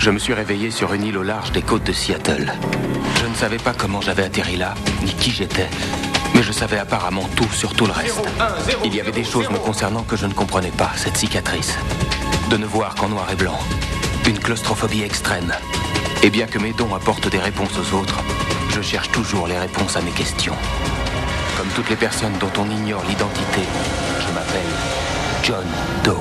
Je me suis réveillé sur une île au large des côtes de Seattle. Je ne savais pas comment j'avais atterri là, ni qui j'étais, mais je savais apparemment tout sur tout le reste. Il y avait des choses me concernant que je ne comprenais pas, cette cicatrice. De ne voir qu'en noir et blanc. Une claustrophobie extrême. Et bien que mes dons apportent des réponses aux autres, je cherche toujours les réponses à mes questions. Comme toutes les personnes dont on ignore l'identité, je m'appelle John Doe.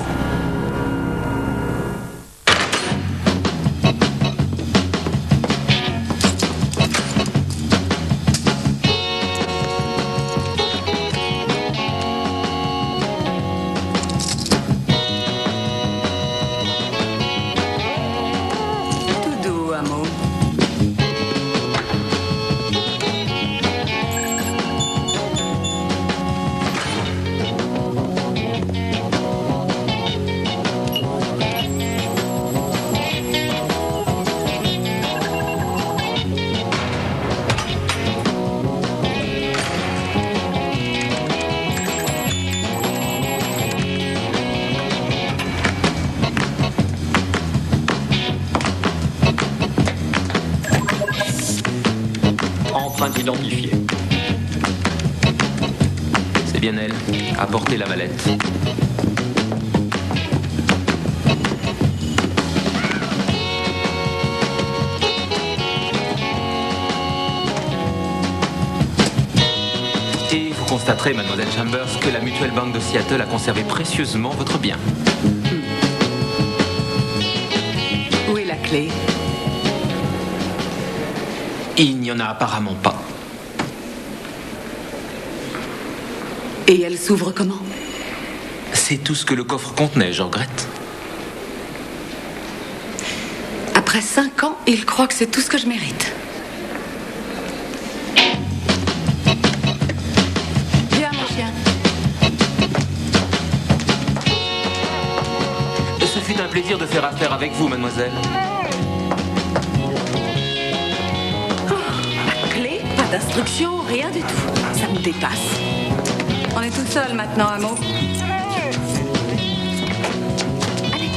Identifiée. C'est bien elle. Apportez la mallette. Et vous constaterez, mademoiselle Chambers, que la Mutual Bank de Seattle a conservé précieusement votre bien. Où est la clé? Il n'y en a apparemment pas. Et elle s'ouvre comment? C'est tout ce que le coffre contenait, je regrette. Après 5 ans, il croit que c'est tout ce que je mérite. Viens, mon chien. Ce fut un plaisir de faire affaire avec vous, mademoiselle. D'instruction, rien du tout. Ça me dépasse. On est tout seul maintenant, Amo. Allez.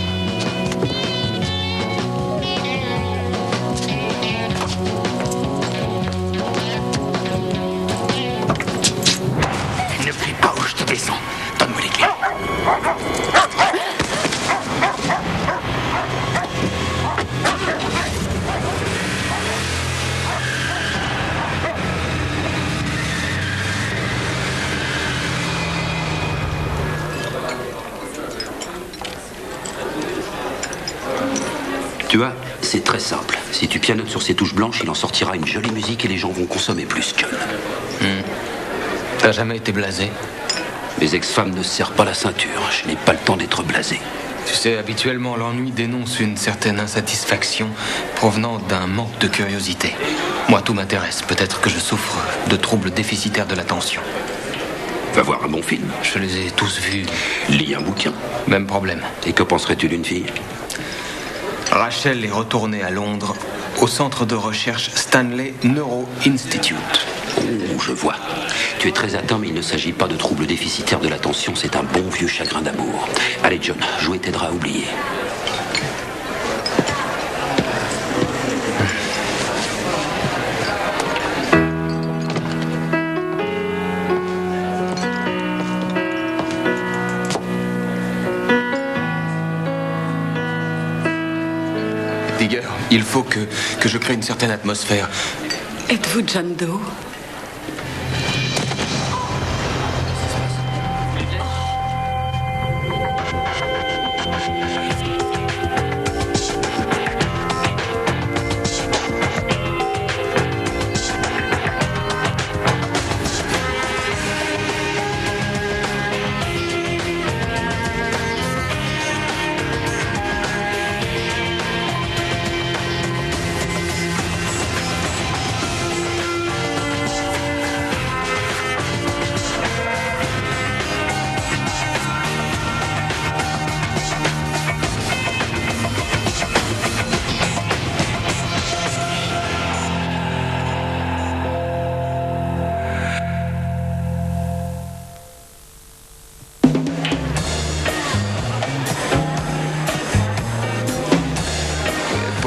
Ne prie pas où je te descends. Donne-moi les clés. Tu vois, c'est très simple. Si tu pianotes sur ces touches blanches, il en sortira une jolie musique et les gens vont consommer plus, John. T'as jamais été blasé? Mes ex-femmes ne se serrent pas la ceinture. Je n'ai pas le temps d'être blasé. Tu sais, habituellement, l'ennui dénonce une certaine insatisfaction provenant d'un manque de curiosité. Moi, tout m'intéresse. Peut-être que je souffre de troubles déficitaires de l'attention. Va voir un bon film. Je les ai tous vus. Lis un bouquin. Même problème. Et que penserais-tu d'une fille? Rachel est retournée à Londres, au centre de recherche Stanley Neuro Institute. Oh, je vois. Tu es très atteint, mais il ne s'agit pas de troubles déficitaires de l'attention, c'est un bon vieux chagrin d'amour. Allez, John, jouer t'aidera à oublier. Il faut que je crée une certaine atmosphère. Êtes-vous John Doe?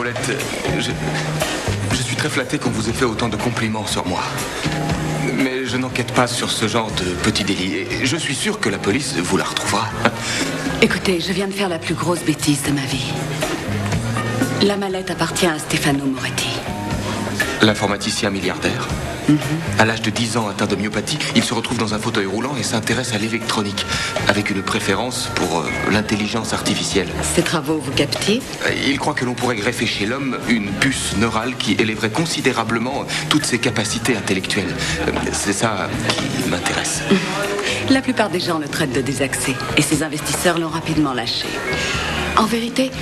Paulette, je suis très flatté qu'on vous ait fait autant de compliments sur moi. Mais je n'enquête pas sur ce genre de petits délits. Et je suis sûr que la police vous la retrouvera. Écoutez, je viens de faire la plus grosse bêtise de ma vie. La mallette appartient à Stefano Moretti. L'informaticien milliardaire. À l'âge de 10 ans atteint de myopathie, il se retrouve dans un fauteuil roulant et s'intéresse à l'électronique, avec une préférence pour l'intelligence artificielle. Ces travaux vous captivent? Il croit que l'on pourrait greffer chez l'homme une puce neurale qui élèverait considérablement toutes ses capacités intellectuelles. C'est ça qui m'intéresse. La plupart des gens le traitent de désaxé, et ses investisseurs l'ont rapidement lâché. En vérité,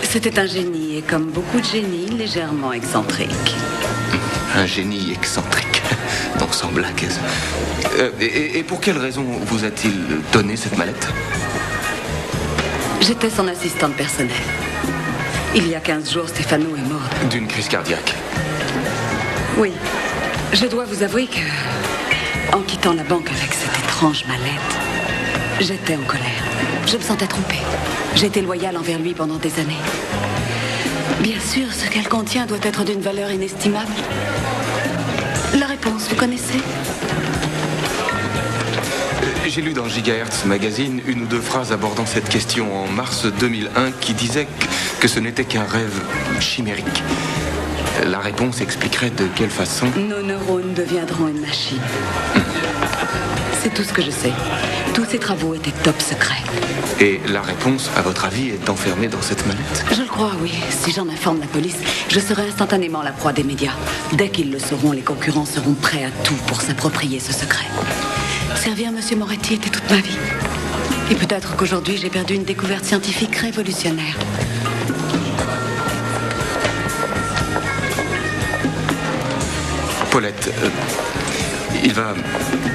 c'était un génie, et comme beaucoup de génies, légèrement excentrique. Un génie excentrique. Donc sans blague. Et pour quelle raison vous a-t-il donné cette mallette? J'étais son assistante personnelle. Il y a 15 jours, Stefano est mort. D'une crise cardiaque. Oui. Je dois vous avouer que, en quittant la banque avec cette étrange mallette, j'étais en colère. Je me sentais trompée. J'étais loyale envers lui pendant des années. Bien sûr, ce qu'elle contient doit être d'une valeur inestimable. La réponse, vous connaissez? J'ai lu dans Gigahertz Magazine une ou deux phrases abordant cette question en mars 2001 qui disaient que ce n'était qu'un rêve chimérique. La réponse expliquerait de quelle façon... Nos neurones deviendront une machine. C'est tout ce que je sais. Tous ces travaux étaient top secrets. Et la réponse, à votre avis, est enfermée dans cette mallette? Je le crois, oui. Si j'en informe la police, je serai instantanément la proie des médias. Dès qu'ils le sauront, les concurrents seront prêts à tout pour s'approprier ce secret. Servir M. Moretti était toute ma vie. Et peut-être qu'aujourd'hui, j'ai perdu une découverte scientifique révolutionnaire. Paulette, il va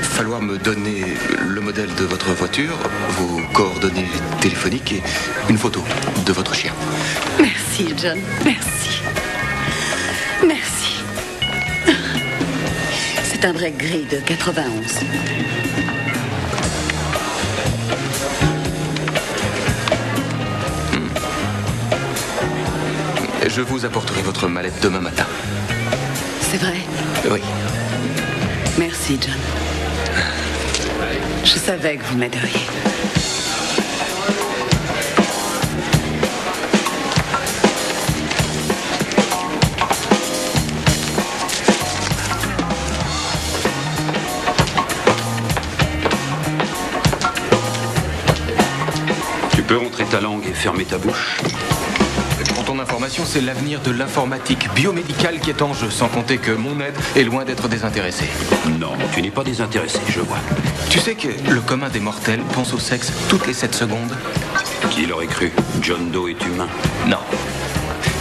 falloir me donner le modèle de votre voiture, vos coordonnées téléphoniques et une photo de votre chien. Merci, John. Merci. Merci. C'est un vrai gris de 91. Je vous apporterai votre mallette demain matin. C'est vrai? Oui. Merci, John. Je savais que vous m'aideriez. Tu peux rentrer ta langue et fermer ta bouche. Pour ton information, c'est l'avenir de l'informatique biomédicale qui est en jeu, sans compter que mon aide est loin d'être désintéressée. Non, tu n'es pas désintéressé, je vois. Tu sais que le commun des mortels pense au sexe toutes les 7 secondes? Qui l'aurait cru? John Doe est humain. Non.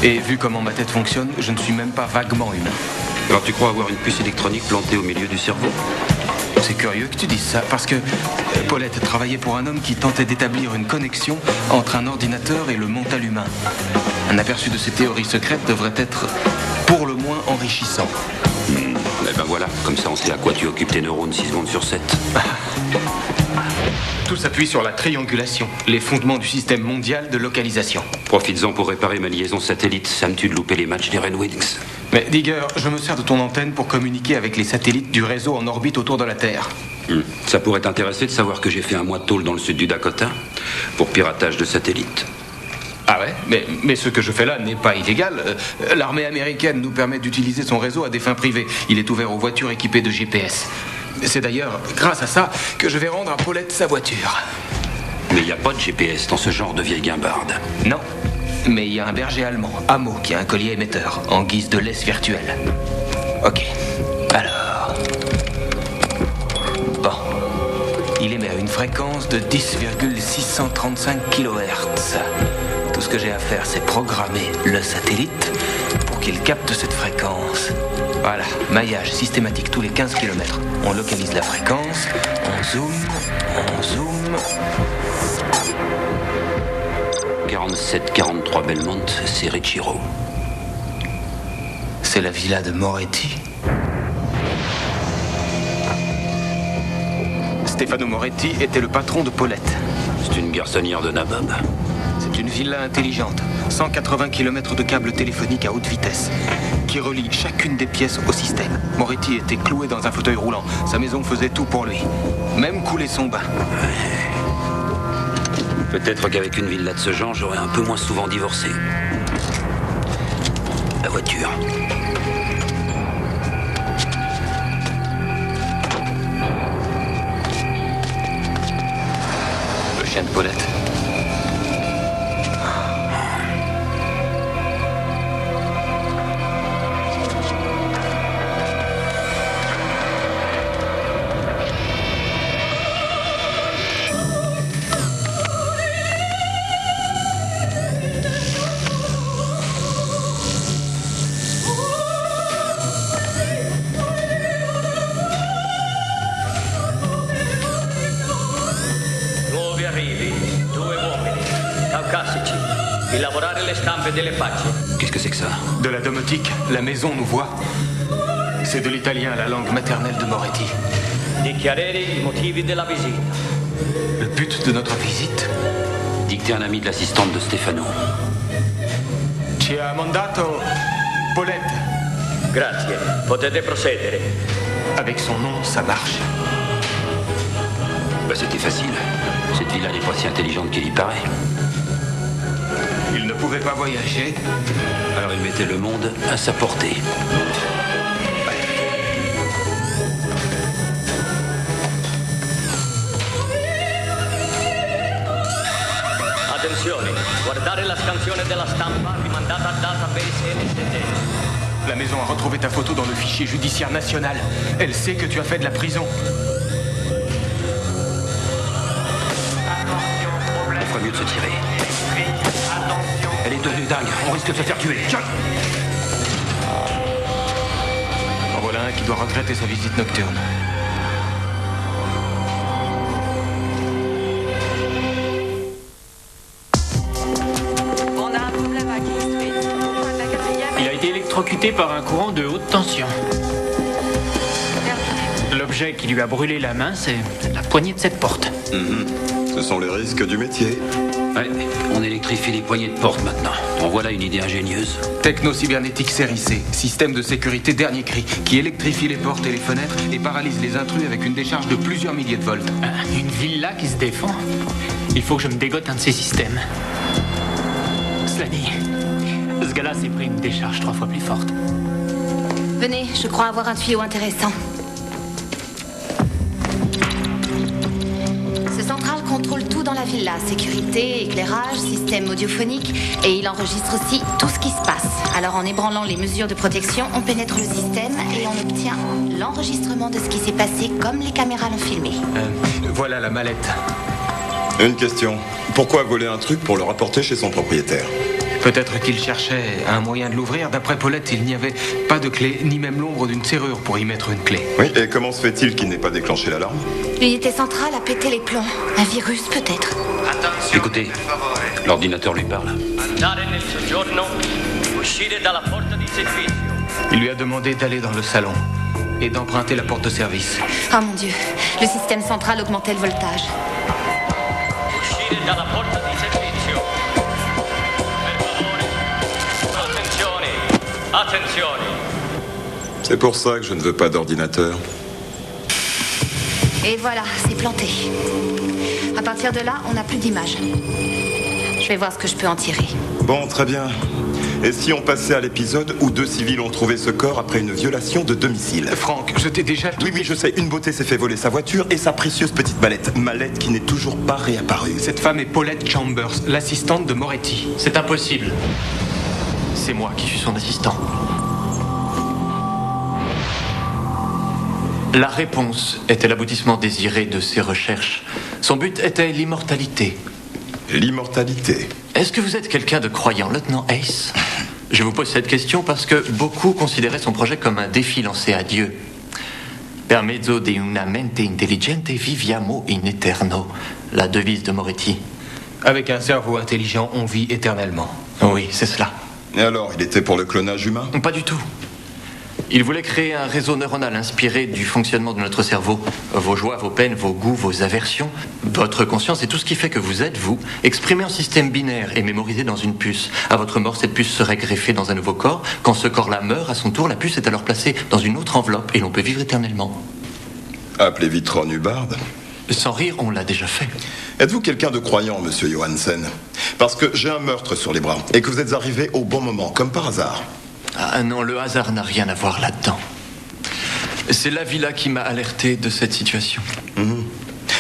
Et vu comment ma tête fonctionne, je ne suis même pas vaguement humain. Alors tu crois avoir une puce électronique plantée au milieu du cerveau? C'est curieux que tu dises ça, parce que Paulette travaillait pour un homme qui tentait d'établir une connexion entre un ordinateur et le mental humain. Un aperçu de ces théories secrètes devrait être, pour le moins, enrichissant. Eh ben voilà, comme ça on sait à quoi tu occupes tes neurones 6 secondes sur 7. Tout s'appuie sur la triangulation, les fondements du système mondial de localisation. Profites-en pour réparer ma liaison satellite. Ça me tue de louper les matchs des Red Wings. Mais Digger, je me sers de ton antenne pour communiquer avec les satellites du réseau en orbite autour de la Terre. Ça pourrait t'intéresser de savoir que j'ai fait un mois de tôle dans le sud du Dakota pour piratage de satellites. Ah ouais? Mais ce que je fais là n'est pas illégal. L'armée américaine nous permet d'utiliser son réseau à des fins privées. Il est ouvert aux voitures équipées de GPS. C'est d'ailleurs grâce à ça que je vais rendre à Paulette sa voiture. Mais il n'y a pas de GPS dans ce genre de vieille guimbarde. Non, mais il y a un berger allemand, Amo, qui a un collier émetteur, en guise de laisse virtuelle. Ok, alors... Bon, il émet à une fréquence de 10,635 kHz. Tout ce que j'ai à faire, c'est programmer le satellite pour qu'il capte cette fréquence. Voilà, maillage systématique tous les 15 km. On localise la fréquence, on zoome... 47-43 Belmont, c'est Richiro. C'est la villa de Moretti. Stefano Moretti était le patron de Paulette. C'est une garçonnière de nabob. C'est une villa intelligente. 180 km de câbles téléphoniques à haute vitesse qui relient chacune des pièces au système. Moretti était cloué dans un fauteuil roulant. Sa maison faisait tout pour lui. Même couler son bain. Peut-être qu'avec une villa de ce genre, j'aurais un peu moins souvent divorcé. La voiture. Le chien de Paulette. Qu'est-ce que c'est que ça? De la domotique, la maison nous voit. C'est de l'italien, la langue maternelle de Moretti. Dichiarere i motivi della visita. Le but de notre visite? Dicter un ami de l'assistante de Stefano. Ci ha mandato Paulette. Grazie, potete procedere. Avec son nom, ça marche. Bah, c'était facile. Cette villa n'est pas si intelligente qu'il y paraît. Il ne pouvait pas voyager. Alors il mettait le monde à sa portée. Attenzione, guardare la scansione della stampa rimandata al database NSD. La maison a retrouvé ta photo dans le fichier judiciaire national. Elle sait que tu as fait de la prison. Il ferait mieux de se tirer. Elle est devenue dingue, on risque de se faire tuer. Tiens. En voilà un qui doit regretter sa visite nocturne. On a un problème à King Street. Il a été électrocuté par un courant de haute tension. L'objet qui lui a brûlé la main, c'est la poignée de cette porte. Ce sont les risques du métier. Ouais, on électrifie les poignées de porte maintenant. En voilà une idée ingénieuse. Techno-cybernétique série C, système de sécurité dernier cri, qui électrifie les portes et les fenêtres et paralyse les intrus avec une décharge de plusieurs milliers de volts. Une villa qui se défend. Il faut que je me dégote un de ces systèmes. Cela dit, ce gars-là s'est pris une décharge 3 fois plus forte. Venez, je crois avoir un tuyau intéressant. Ce central contrôle tout dans la villa. Sécurité, éclairage, système audiophonique. Et il enregistre aussi tout ce qui se passe. Alors en ébranlant les mesures de protection, on pénètre le système et on obtient l'enregistrement de ce qui s'est passé comme les caméras l'ont filmé. Voilà la mallette. Une question. Pourquoi voler un truc pour le rapporter chez son propriétaire? Peut-être qu'il cherchait un moyen de l'ouvrir. D'après Paulette, il n'y avait pas de clé, ni même l'ombre d'une serrure pour y mettre une clé. Oui, et comment se fait-il qu'il n'ait pas déclenché l'alarme? L'unité centrale a pété les plombs. Un virus peut-être. Écoutez, l'ordinateur lui parle. Andare nel soggiorno, uscire dalla porta di servizio. Il lui a demandé d'aller dans le salon et d'emprunter la porte de service. Oh mon Dieu, le système central augmentait le voltage. Uscire dalla porta di servizio. Per favore. Attenzione. Attenzione. C'est pour ça que je ne veux pas d'ordinateur. Et voilà, c'est planté. À partir de là, on n'a plus d'image. Je vais voir ce que je peux en tirer. Bon, très bien. Et si on passait à l'épisode où 2 civils ont trouvé ce corps après une violation de domicile? Franck, je t'ai déjà... Oui, je sais. Une beauté s'est fait voler sa voiture et sa précieuse petite mallette. Mallette qui n'est toujours pas réapparue. Cette femme est Paulette Chambers, l'assistante de Moretti. C'est impossible. C'est moi qui suis son assistant. La réponse était l'aboutissement désiré de ses recherches. Son but était l'immortalité. L'immortalité. Est-ce que vous êtes quelqu'un de croyant, lieutenant Ace? Je vous pose cette question parce que beaucoup considéraient son projet comme un défi lancé à Dieu. Per mezzo di una mente intelligente viviamo in eterno, la devise de Moretti. Avec un cerveau intelligent, on vit éternellement. Oui, c'est cela. Et alors, il était pour le clonage humain? Pas du tout. Il voulait créer un réseau neuronal inspiré du fonctionnement de notre cerveau. Vos joies, vos peines, vos goûts, vos aversions, votre conscience et tout ce qui fait que vous êtes, vous, exprimé en système binaire et mémorisé dans une puce. À votre mort, cette puce serait greffée dans un nouveau corps. Quand ce corps-là meurt, à son tour, la puce est alors placée dans une autre enveloppe et l'on peut vivre éternellement. Appelez Vitron Hubbard. Sans rire, on l'a déjà fait. Êtes-vous quelqu'un de croyant, monsieur Johansen? Parce que j'ai un meurtre sur les bras et que vous êtes arrivé au bon moment, comme par hasard. Ah non, le hasard n'a rien à voir là-dedans. C'est la villa qui m'a alerté de cette situation.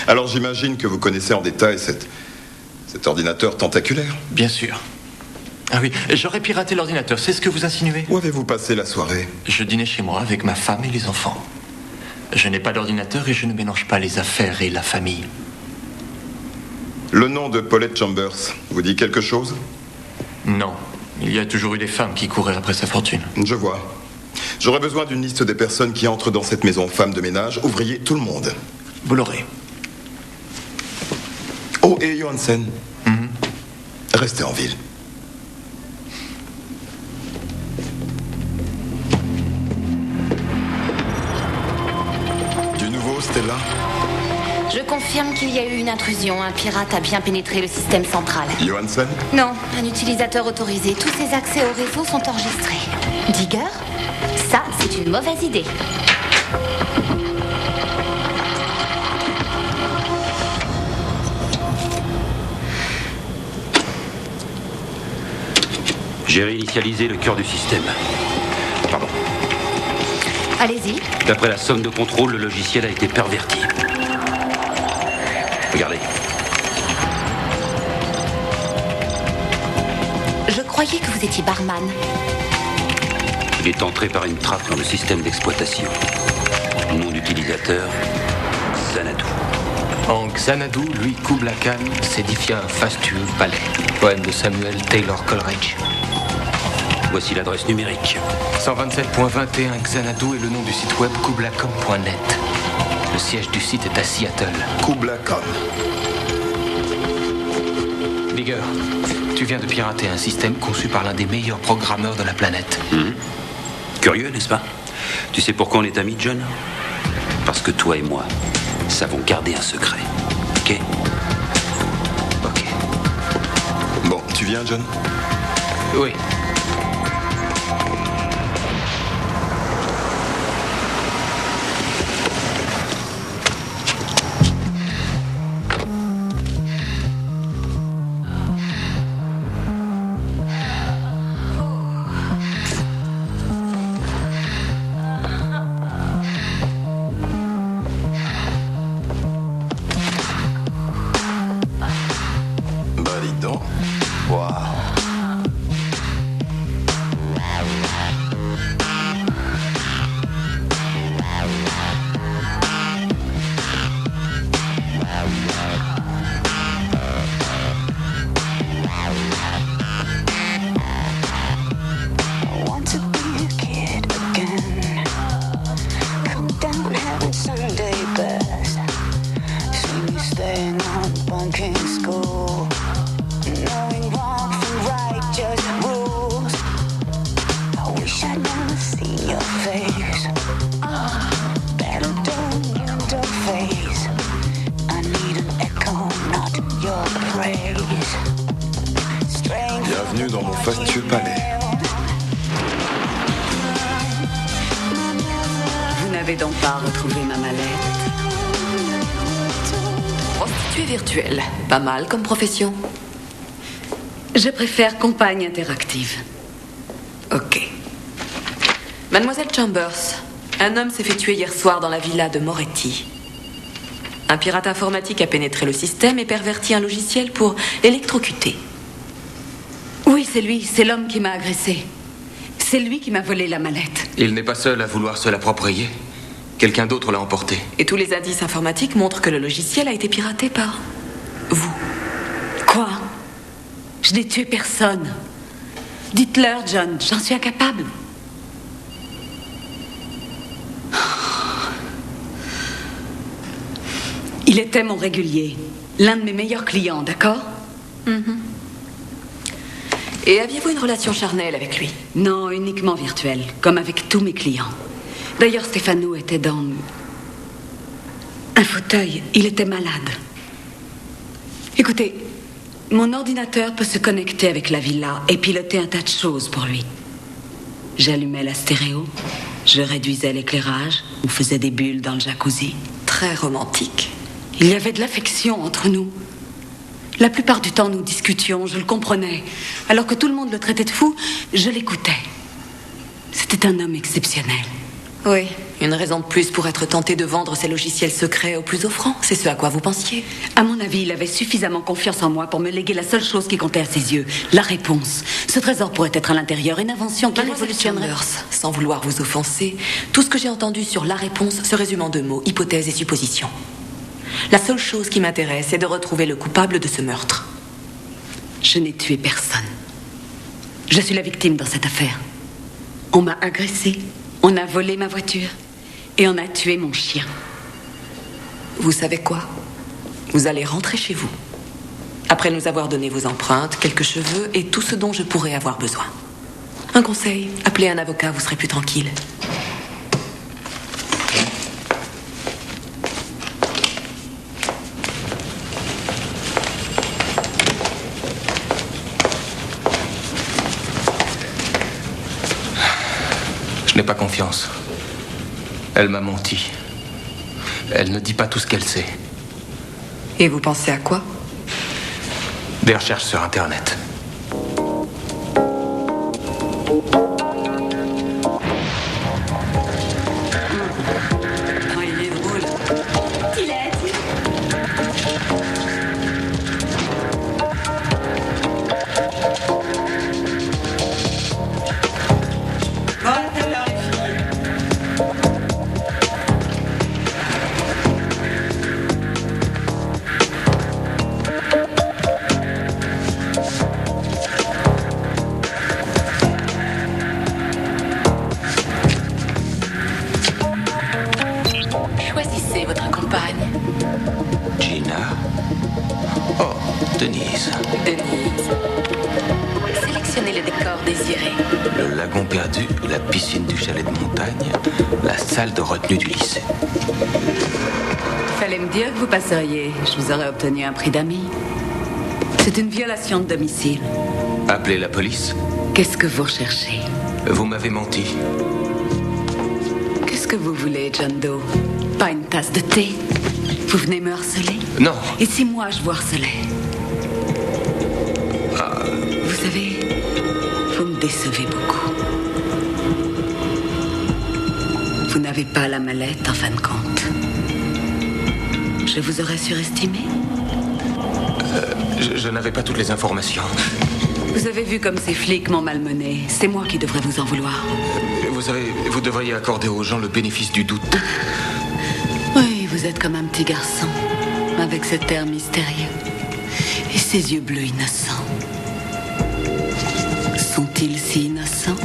Alors j'imagine que vous connaissez en détail cet ordinateur tentaculaire. Bien sûr. Ah oui, j'aurais piraté l'ordinateur, c'est ce que vous insinuez? Où avez-vous passé la soirée? Je dînais chez moi avec ma femme et les enfants. Je n'ai pas d'ordinateur et je ne mélange pas les affaires et la famille. Le nom de Paulette Chambers vous dit quelque chose? Non. Il y a toujours eu des femmes qui couraient après sa fortune. Je vois. J'aurais besoin d'une liste des personnes qui entrent dans cette maison. Femmes de ménage, ouvriers, tout le monde. Vous l'aurez. Oh, et Johansen. Restez en ville. Du nouveau, Stella? Je confirme qu'il y a eu une intrusion. Un pirate a bien pénétré le système central. Johansen? Non, un utilisateur autorisé. Tous ses accès au réseau sont enregistrés. Digger? Ça, c'est une mauvaise idée. J'ai réinitialisé le cœur du système. Pardon. Allez-y. D'après la somme de contrôle, le logiciel a été perverti. Regardez. Je croyais que vous étiez barman. Il est entré par une trappe dans le système d'exploitation. Nom d'utilisateur, Xanadu. En Xanadu, lui, Kubla Khan s'édifia un fastueux palais. Poème de Samuel Taylor Coleridge. Voici l'adresse numérique. 127.21 Xanadu est le nom du site web kublacom.net. Le siège du site est à Seattle. Kublacom. Digger, tu viens de pirater un système conçu par l'un des meilleurs programmeurs de la planète. Curieux, n'est-ce pas? Tu sais pourquoi on est amis, John? Parce que toi et moi savons garder un secret. Ok? Ok. Bon, tu viens, John? Oui. Bienvenue dans mon fastueux palais. Vous n'avez donc pas retrouvé ma mallette? Prostituée virtuelle. Pas mal comme profession. Je préfère compagne interactive. Ok. Mademoiselle Chambers, un homme s'est fait tuer hier soir dans la villa de Moretti. Un pirate informatique a pénétré le système et perverti un logiciel pour l'électrocuter. Oui, c'est lui, c'est l'homme qui m'a agressé. C'est lui qui m'a volé la mallette. Il n'est pas seul à vouloir se l'approprier. Quelqu'un d'autre l'a emporté. Et tous les indices informatiques montrent que le logiciel a été piraté par vous. Quoi? Je n'ai tué personne. Dites-leur, John, j'en suis incapable. Il était mon régulier, l'un de mes meilleurs clients, d'accord? Et aviez-vous une relation charnelle avec lui? Non, uniquement virtuelle, comme avec tous mes clients. D'ailleurs, Stefano était dans un fauteuil. Il était malade. Écoutez, mon ordinateur peut se connecter avec la villa et piloter un tas de choses pour lui. J'allumais la stéréo, je réduisais l'éclairage, on faisait des bulles dans le jacuzzi. Très romantique. Il y avait de l'affection entre nous. La plupart du temps, nous discutions, je le comprenais. Alors que tout le monde le traitait de fou, je l'écoutais. C'était un homme exceptionnel. Oui, une raison de plus pour être tenté de vendre ses logiciels secrets au plus offrant. C'est ce à quoi vous pensiez. À mon avis, il avait suffisamment confiance en moi pour me léguer la seule chose qui comptait à ses yeux, la réponse. Ce trésor pourrait être à l'intérieur, une invention qui révolutionnerait. Chambers, sans vouloir vous offenser, tout ce que j'ai entendu sur la réponse se résume en 2 mots, hypothèse et supposition. La seule chose qui m'intéresse est de retrouver le coupable de ce meurtre. Je n'ai tué personne. Je suis la victime dans cette affaire. On m'a agressée, on a volé ma voiture et on a tué mon chien. Vous savez quoi? Vous allez rentrer chez vous. Après nous avoir donné vos empreintes, quelques cheveux et tout ce dont je pourrais avoir besoin. Un conseil, appelez un avocat, vous serez plus tranquille. Je n'ai pas confiance. Elle m'a menti. Elle ne dit pas tout ce qu'elle sait. Et vous pensez à quoi? Des recherches sur Internet. Il est drôle. Il est. Choisissez votre compagne. Gina. Oh, Denise. Denise. Sélectionnez le décor désiré. Le lagon perdu, la piscine du chalet de montagne, la salle de retenue du lycée. Fallait me dire que vous passeriez. Je vous aurais obtenu un prix d'ami. C'est une violation de domicile. Appelez la police. Qu'est-ce que vous recherchez? Vous m'avez menti. Qu'est-ce que vous voulez, John Doe? Pas une tasse de thé? Vous venez me harceler? Non. Et si moi je vous harcelais? Vous savez, vous me décevez beaucoup. Vous n'avez pas la mallette, en fin de compte. Je vous aurais surestimé? Je n'avais pas toutes les informations. Vous avez vu comme ces flics m'ont malmené. C'est moi qui devrais vous en vouloir. Vous savez, vous devriez accorder aux gens le bénéfice du doute. Oui, vous êtes comme un petit garçon, avec cet air mystérieux et ces yeux bleus innocents. Sont-ils si innocents?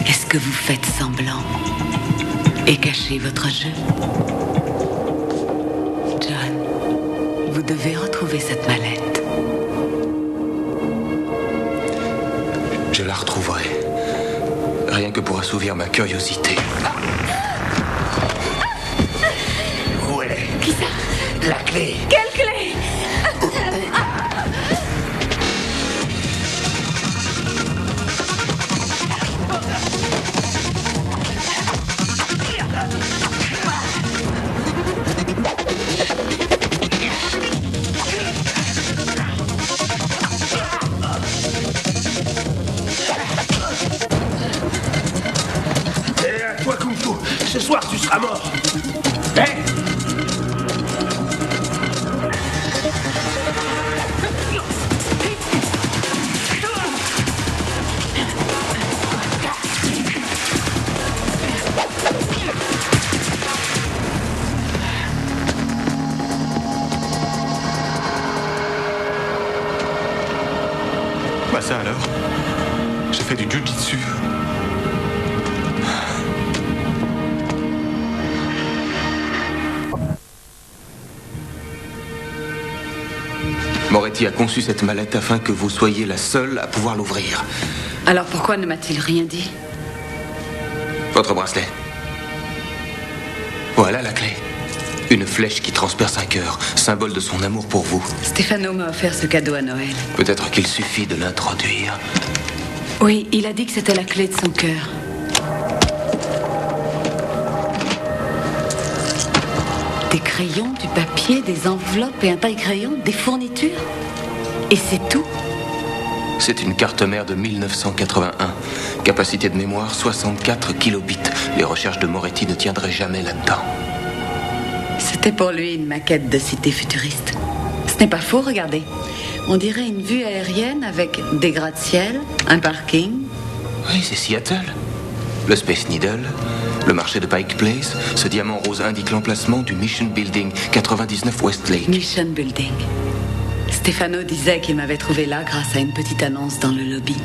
Est-ce que vous faites semblant et cachez votre jeu? John, vous devez retrouver cette mallette. Je la retrouverai. Rien que pour assouvir ma curiosité. Où elle est? Qui ça? La clé. Quelle clé? Et à toi, Kung Fu. Ce soir, tu seras mort. Hé! Bah ça alors? J'ai fait du jiu-jitsu. Moretti Moretti a conçu cette mallette afin que vous soyez la seule à pouvoir l'ouvrir. Alors pourquoi ne m'a-t-il rien dit? Votre bracelet. Voilà la clé. Une flèche qui transperce un cœur, symbole de son amour pour vous. Stefano m'a offert ce cadeau à Noël. Peut-être qu'il suffit de l'introduire. Oui, il a dit que c'était la clé de son cœur. Des crayons, du papier, des enveloppes et un taille-crayon, des fournitures. Et c'est tout? C'est une carte mère de 1981. Capacité de mémoire 64 kilobits. Les recherches de Moretti ne tiendraient jamais là-dedans. C'était pour lui une maquette de cité futuriste. Ce n'est pas faux, regardez. On dirait une vue aérienne avec des gratte-ciel, un parking. Oui, c'est Seattle. Le Space Needle, le marché de Pike Place. Ce diamant rose indique l'emplacement du Mission Building, 99 Westlake. Mission Building. Stefano disait qu'il m'avait trouvé là grâce à une petite annonce dans le lobby.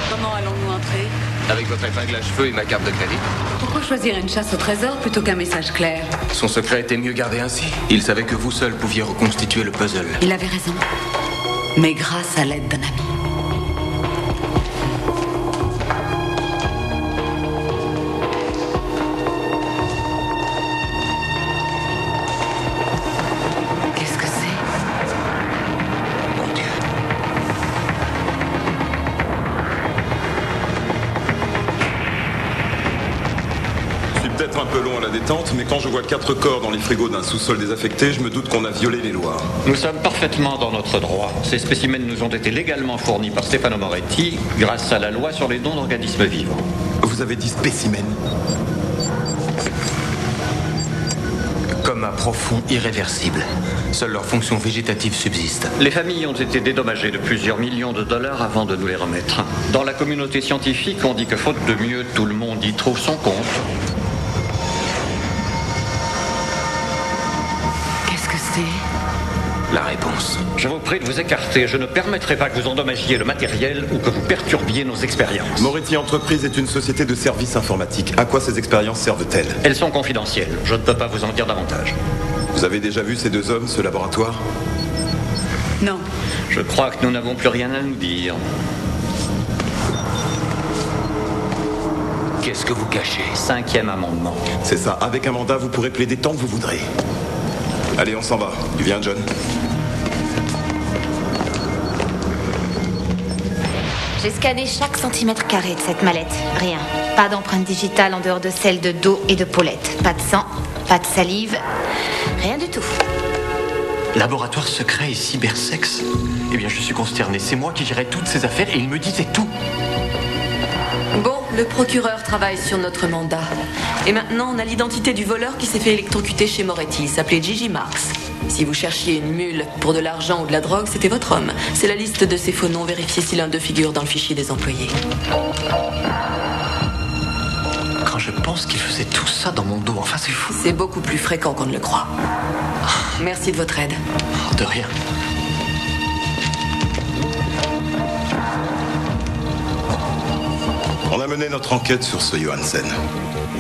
Comment allons-nous entrer? Avec votre épingle à cheveux et ma carte de crédit. Pourquoi choisir une chasse au trésor plutôt qu'un message clair? Son secret était mieux gardé ainsi. Il savait que vous seul pouviez reconstituer le puzzle. Il avait raison. Mais grâce à l'aide d'un ami. Qu'est-ce que c'est? Mon Dieu. Je suis peut-être un peu long à la détente, mais quand je vois 4 corps dans les frigos d'un sous-sol désaffecté, je me doute qu'on a violé les lois. Nous sommes parfaitement dans notre droit. Ces spécimens nous ont été légalement fournis par Stefano Moretti grâce à la loi sur les dons d'organismes vivants. Vous avez dit spécimen? Comme à profond irréversible. Seule leur fonction végétative subsiste. Les familles ont été dédommagées de plusieurs millions de dollars avant de nous les remettre. Dans la communauté scientifique, on dit que faute de mieux, tout le monde y trouve son compte. Qu'est-ce que c'est? La réponse. Je vous prie de vous écarter. Je ne permettrai pas que vous endommagiez le matériel ou que vous perturbiez nos expériences. Moretti Entreprise est une société de services informatiques. À quoi ces expériences servent-elles? Elles sont confidentielles. Je ne peux pas vous en dire davantage. Vous avez déjà vu ces 2 hommes, ce laboratoire? Non. Je crois que nous n'avons plus rien à nous dire. Qu'est-ce que vous cachez? 5e amendement. C'est ça. Avec un mandat, vous pourrez plaider tant que vous voudrez. Allez, on s'en va. Tu viens, John? J'ai scanné chaque centimètre carré de cette mallette. Rien. Pas d'empreinte digitale en dehors de celle de dos et de Paulette. Pas de sang, pas de salive. Rien du tout. Laboratoire secret et cybersexe? Eh bien, je suis consterné. C'est moi qui gérais toutes ces affaires et il me disait tout. Bon, le procureur travaille sur notre mandat. Et maintenant, on a l'identité du voleur qui s'est fait électrocuter chez Moretti. Il s'appelait Gigi Marks. Si vous cherchiez une mule pour de l'argent ou de la drogue, c'était votre homme. C'est la liste de ses faux noms. Vérifiez si l'un d'eux figure dans le fichier des employés. Quand je pense qu'il faisait tout ça dans mon dos, enfin c'est fou. C'est beaucoup plus fréquent qu'on ne le croit. Merci de votre aide. De rien. On a mené notre enquête sur ce Johansen.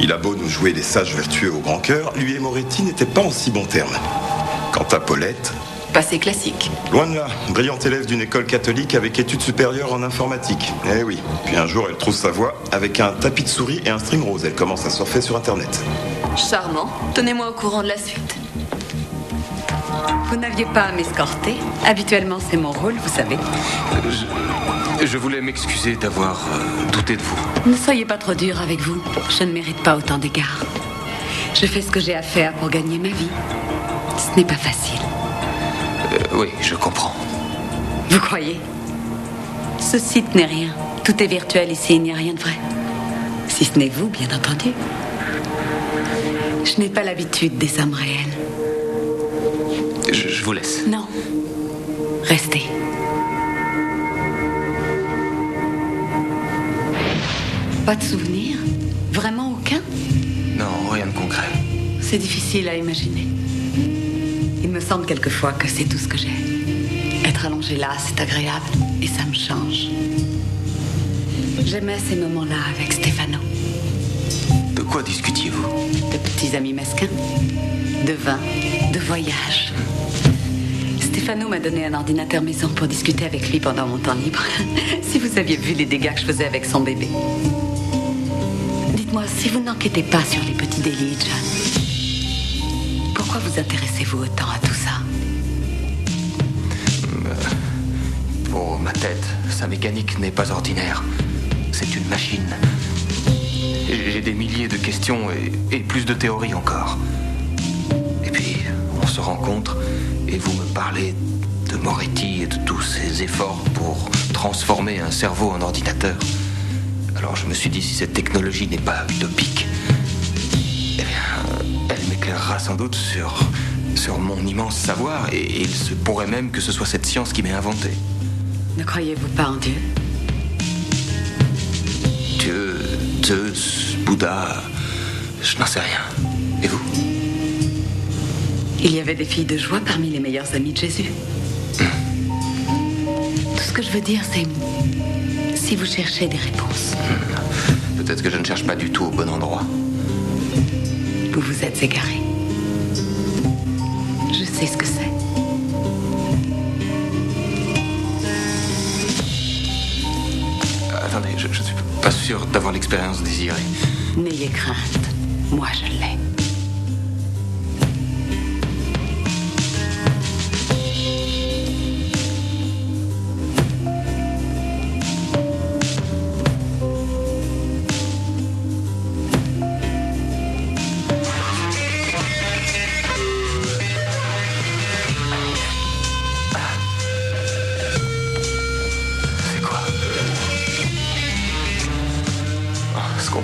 Il a beau nous jouer les sages vertueux au grand cœur, lui et Moretti n'étaient pas en si bons termes. Quant à Paulette... Passé classique. Loin de là, brillante élève d'une école catholique avec études supérieures en informatique. Eh oui, puis un jour elle trouve sa voie avec un tapis de souris et un string rose. Elle commence à surfer sur Internet. Charmant. Tenez-moi au courant de la suite. Vous n'aviez pas à m'escorter. Habituellement, c'est mon rôle, vous savez. Je voulais m'excuser d'avoir douté de vous. Ne soyez pas trop dur avec vous. Je ne mérite pas autant d'égards. Je fais ce que j'ai à faire pour gagner ma vie. Ce n'est pas facile. Oui, je comprends. Vous croyez? Ce site n'est rien. Tout est virtuel ici, il n'y a rien de vrai. Si ce n'est vous, bien entendu. Je n'ai pas l'habitude des hommes réels. Je vous laisse. Non. Restez. Pas de souvenirs? Vraiment aucun? Non, rien de concret. C'est difficile à imaginer. Il me semble quelquefois que c'est tout ce que j'ai. Être allongé là, c'est agréable et ça me change. J'aimais ces moments-là avec Stefano. De quoi discutiez-vous? De petits amis mesquins, de vin, de voyage. Stefano m'a donné un ordinateur maison pour discuter avec lui pendant mon temps libre. Si vous aviez vu les dégâts que je faisais avec son bébé. Dites-moi, si vous n'enquêtez pas sur les petits délits, John, pourquoi vous intéressez-vous autant à tout ça? Pour ma tête, sa mécanique n'est pas ordinaire. C'est une machine. J'ai des milliers de questions et plus de théories encore. Et puis, on se rencontre et vous me parlez de Moretti et de tous ses efforts pour transformer un cerveau en ordinateur. Alors je me suis dit, si cette technologie n'est pas utopique, eh bien, elle m'éclairera sans doute sur mon immense savoir et il se pourrait même que ce soit cette science qui m'ait inventé. Ne croyez-vous pas en Dieu? Dieu, Zeus, Bouddha, je n'en sais rien. Et vous? Il y avait des filles de joie parmi les meilleurs amis de Jésus. Tout ce que je veux dire, c'est... si vous cherchez des réponses. Peut-être que je ne cherche pas du tout au bon endroit. Vous vous êtes égaré. Je sais ce que c'est. Attendez, je ne suis pas sûr d'avoir l'expérience désirée. N'ayez crainte. Moi, je l'ai.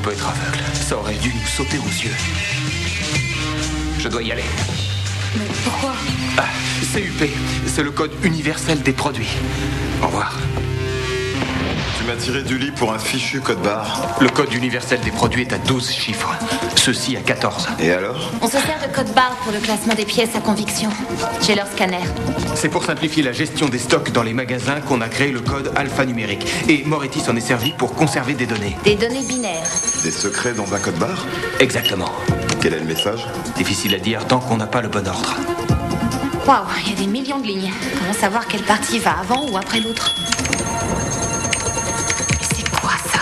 Être aveugle, ça aurait dû nous sauter aux yeux. Je dois y aller. Mais pourquoi? CUP, c'est le code universel des produits. Au revoir. Tu m'as tiré du lit pour un fichu code barre. Le code universel des produits est à 12 chiffres. Ceci à 14. Et alors? On se sert de code barre pour le classement des pièces à conviction. J'ai leur scanner. C'est pour simplifier la gestion des stocks dans les magasins qu'on a créé le code alphanumérique. Et Moretti s'en est servi pour conserver des données. Des données binaires. Des secrets dans un code barre? Exactement. Quel est le message? Difficile à dire tant qu'on n'a pas le bon ordre. Waouh, il y a des millions de lignes. Comment savoir quelle partie va avant ou après l'autre? C'est quoi ça?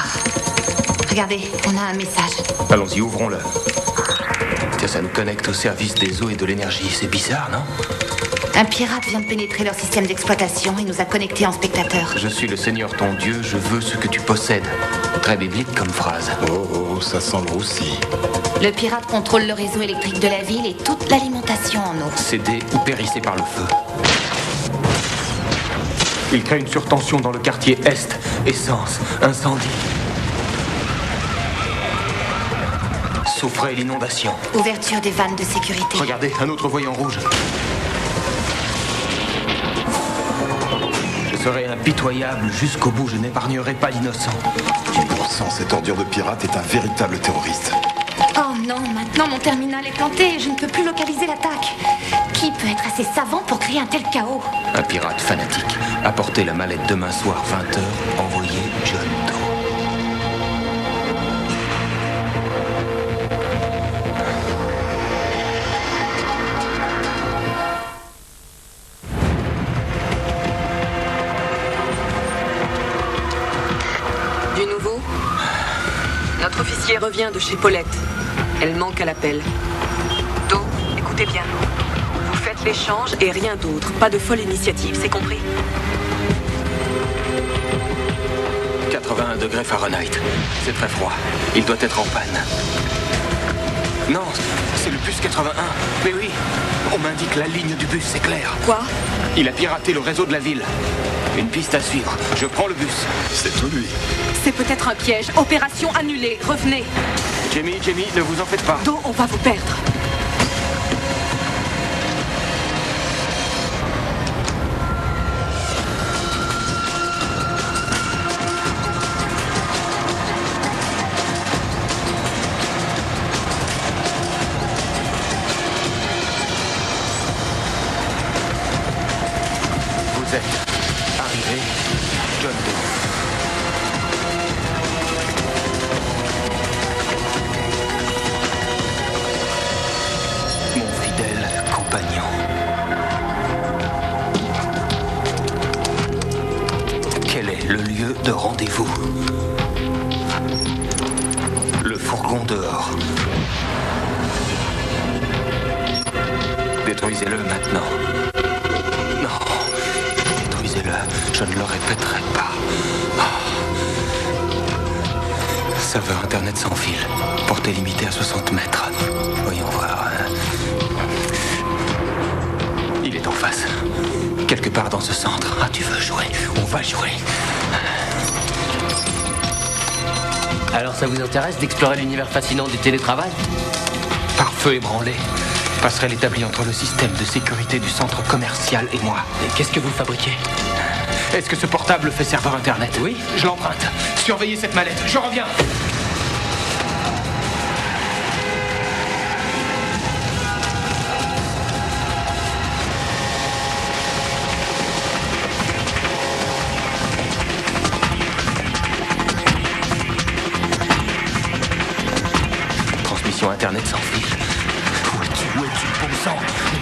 Regardez, on a un message. Allons-y, ouvrons-le. Tiens, ça nous connecte au service des eaux et de l'énergie. C'est bizarre, non? Un pirate vient de pénétrer leur système d'exploitation et nous a connectés en spectateurs. Je suis le Seigneur ton Dieu, je veux ce que tu possèdes. Très biblique comme phrase. Oh, ça sent le roussi. Le pirate contrôle le réseau électrique de la ville et toute l'alimentation en eau. Cédez ou périssez par le feu. Il crée une surtension dans le quartier Est. Essence, incendie. Souffrez l'inondation. Ouverture des vannes de sécurité. Regardez, un autre voyant rouge. Je serai impitoyable jusqu'au bout, je n'épargnerai pas l'innocent. Bon sang, cette ordure de pirate est un véritable terroriste. Oh non, maintenant mon terminal est planté et je ne peux plus localiser l'attaque. Qui peut être assez savant pour créer un tel chaos? Un pirate fanatique. Apportez la mallette demain soir, 20h. Envoyez John Doe. Du nouveau? Notre officier revient de chez Paulette. Elle manque à l'appel. Do, écoutez bien. Vous faites l'échange et rien d'autre. Pas de folle initiative, c'est compris? 81 degrés Fahrenheit. C'est très froid. Il doit être en panne. Non, c'est le bus 81. Mais oui, on m'indique la ligne du bus, c'est clair. Quoi? Il a piraté le réseau de la ville. Une piste à suivre. Je prends le bus. C'est tout lui. C'est peut-être un piège. Opération annulée. Revenez. Jamie, ne vous en faites pas. Do, on va vous perdre. Vous êtes arrivé, John Doe. vous. Le fourgon dehors. Détruisez-le maintenant. Non, détruisez-le. Je ne le répéterai pas. Serveur Internet sans fil. Portée limitée à 60 mètres. Voyons voir. Il est en face. Quelque part dans ce centre. Ah, tu veux jouer? On va jouer. Alors ça vous intéresse d'explorer l'univers fascinant du télétravail? Par feu ébranlé. Passerelle établie entre le système de sécurité du centre commercial et moi. Et qu'est-ce que vous fabriquez? Est-ce que ce portable fait serveur Internet? Oui. Je l'emprunte. Surveillez cette mallette. Je reviens. Transmission Internet sans fil. Où es-tu, bon sang?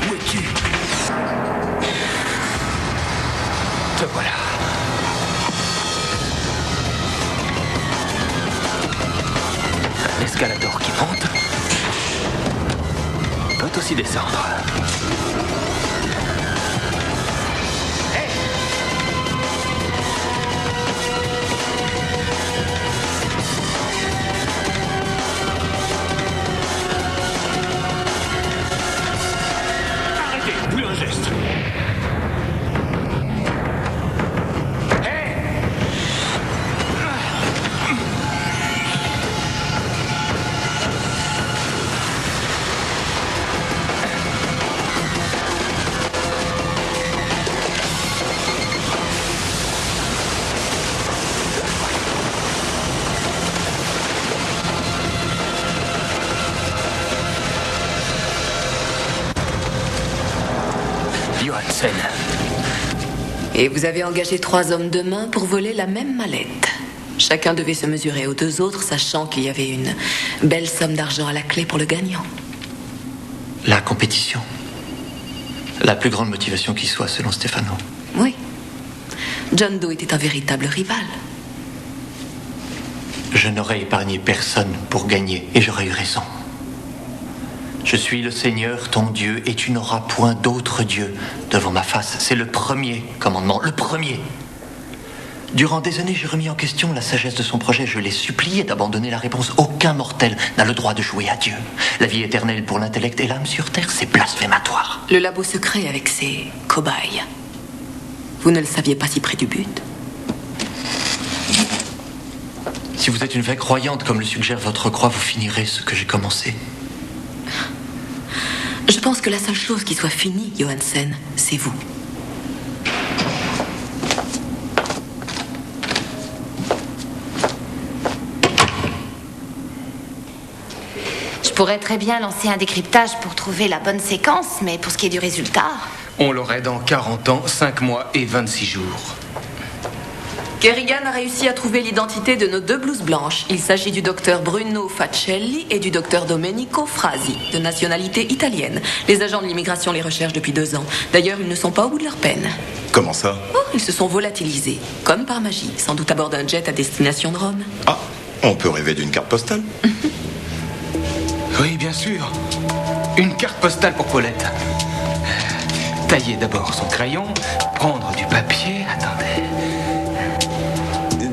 Où es-tu? Te voilà. Un escalador qui monte peut aussi descendre. Arrêtez, plus un geste. Johansen. Et vous avez engagé 3 hommes de main pour voler la même mallette. Chacun devait se mesurer aux 2 autres, sachant qu'il y avait une belle somme d'argent à la clé pour le gagnant. La compétition. La plus grande motivation qui soit, selon Stefano. Oui. John Doe était un véritable rival. Je n'aurais épargné personne pour gagner, et j'aurais eu raison. Je suis le Seigneur, ton Dieu, et tu n'auras point d'autre Dieu devant ma face. C'est le premier commandement, le premier. Durant des années, j'ai remis en question la sagesse de son projet. Je l'ai supplié d'abandonner la réponse. Aucun mortel n'a le droit de jouer à Dieu. La vie éternelle pour l'intellect et l'âme sur terre, c'est blasphématoire. Le labo secret avec ses cobayes. Vous ne le saviez pas si près du but? Si vous êtes une vraie croyante, comme le suggère votre croix, vous finirez ce que j'ai commencé. Je pense que la seule chose qui soit finie, Johansen, c'est vous. Je pourrais très bien lancer un décryptage pour trouver la bonne séquence, mais pour ce qui est du résultat... On l'aurait dans 40 ans, 5 mois et 26 jours. Kerrigan a réussi à trouver l'identité de nos 2 blouses blanches. Il s'agit du docteur Bruno Facelli et du docteur Domenico Frasi, de nationalité italienne. Les agents de l'immigration les recherchent depuis 2 ans. D'ailleurs, ils ne sont pas au bout de leur peine. Comment ça? Oh, ils se sont volatilisés, comme par magie, sans doute à bord d'un jet à destination de Rome. Ah, on peut rêver d'une carte postale? Oui, bien sûr. Une carte postale pour Paulette. Tailler d'abord son crayon, prendre du papier... Attendez...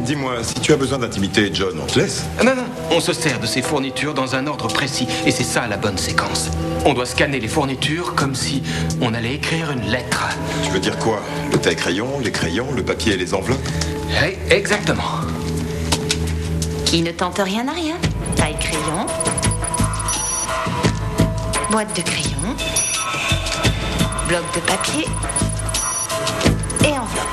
Dis-moi, si tu as besoin d'intimité, John, on te laisse? Non, on se sert de ces fournitures dans un ordre précis. Et c'est ça la bonne séquence. On doit scanner les fournitures comme si on allait écrire une lettre. Tu veux dire quoi? Le taille-crayon, les crayons, le papier et les enveloppes? Oui, exactement. Qui ne tente rien à rien. Taille-crayon. Boîte de crayon. Bloc de papier. Et enveloppe.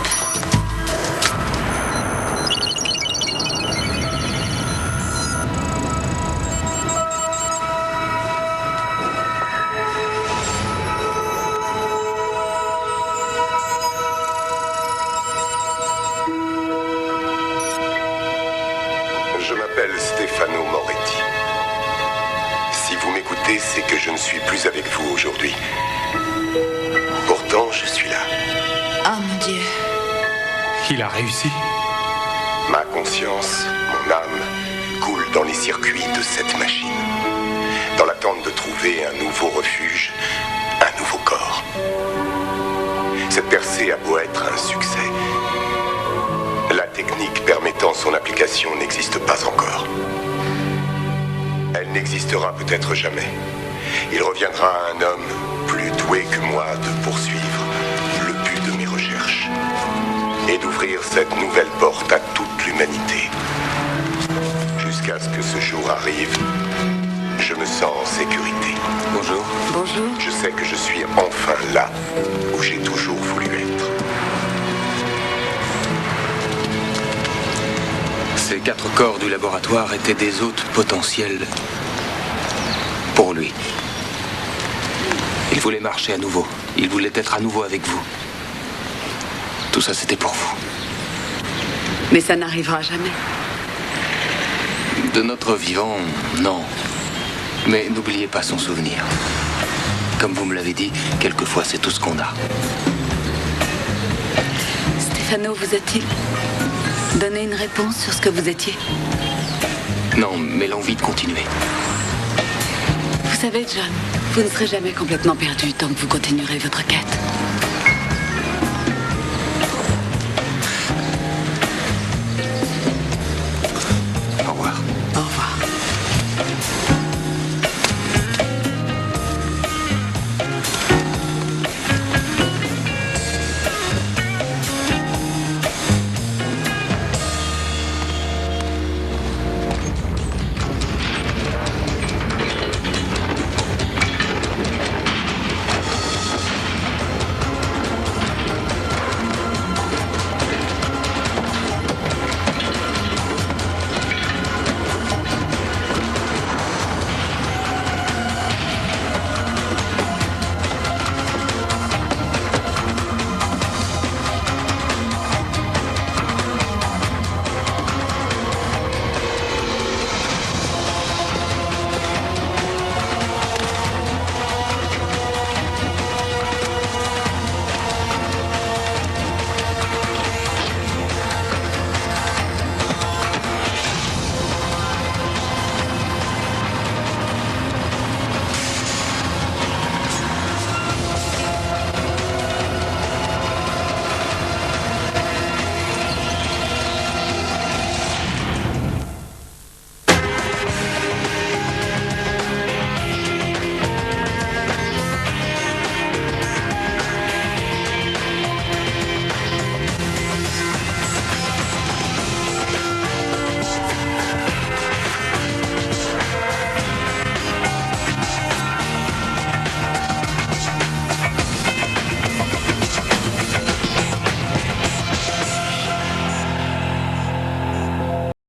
Je m'appelle Stefano Moretti. Si vous m'écoutez, c'est que je ne suis plus avec vous aujourd'hui. Pourtant, je suis là. Ah, mon Dieu. Il a réussi. Ma conscience, mon âme, coulent dans les circuits de cette machine, dans l'attente de trouver un nouveau refuge, un nouveau corps. Cette percée a beau être un succès, la technique permettant son application n'existe pas encore. Elle n'existera peut-être jamais. Il reviendra à un homme plus doué que moi de poursuivre le but de mes recherches et d'ouvrir cette nouvelle porte à toute l'humanité. Jusqu'à ce que ce jour arrive, je me sens en sécurité. Bonjour. Bonjour. Je sais que je suis enfin là où j'ai toujours voulu être. Ces 4 corps du laboratoire étaient des hôtes potentiels pour lui. Il voulait marcher à nouveau. Il voulait être à nouveau avec vous. Tout ça, c'était pour vous. Mais ça n'arrivera jamais. De notre vivant, non. Mais n'oubliez pas son souvenir. Comme vous me l'avez dit, quelquefois, c'est tout ce qu'on a. Stefano vous a-t-il donné une réponse sur ce que vous étiez? Non, mais l'envie de continuer. Vous savez, John, vous ne serez jamais complètement perdu tant que vous continuerez votre quête.